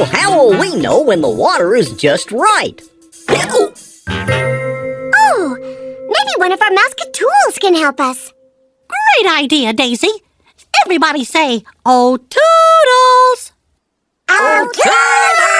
Well, how will we know when the water is just right? Oh, maybe one of our mascot tools can help us. Great idea, Daisy. Everybody say, "Oh, Toodles!" Oh, Toodles!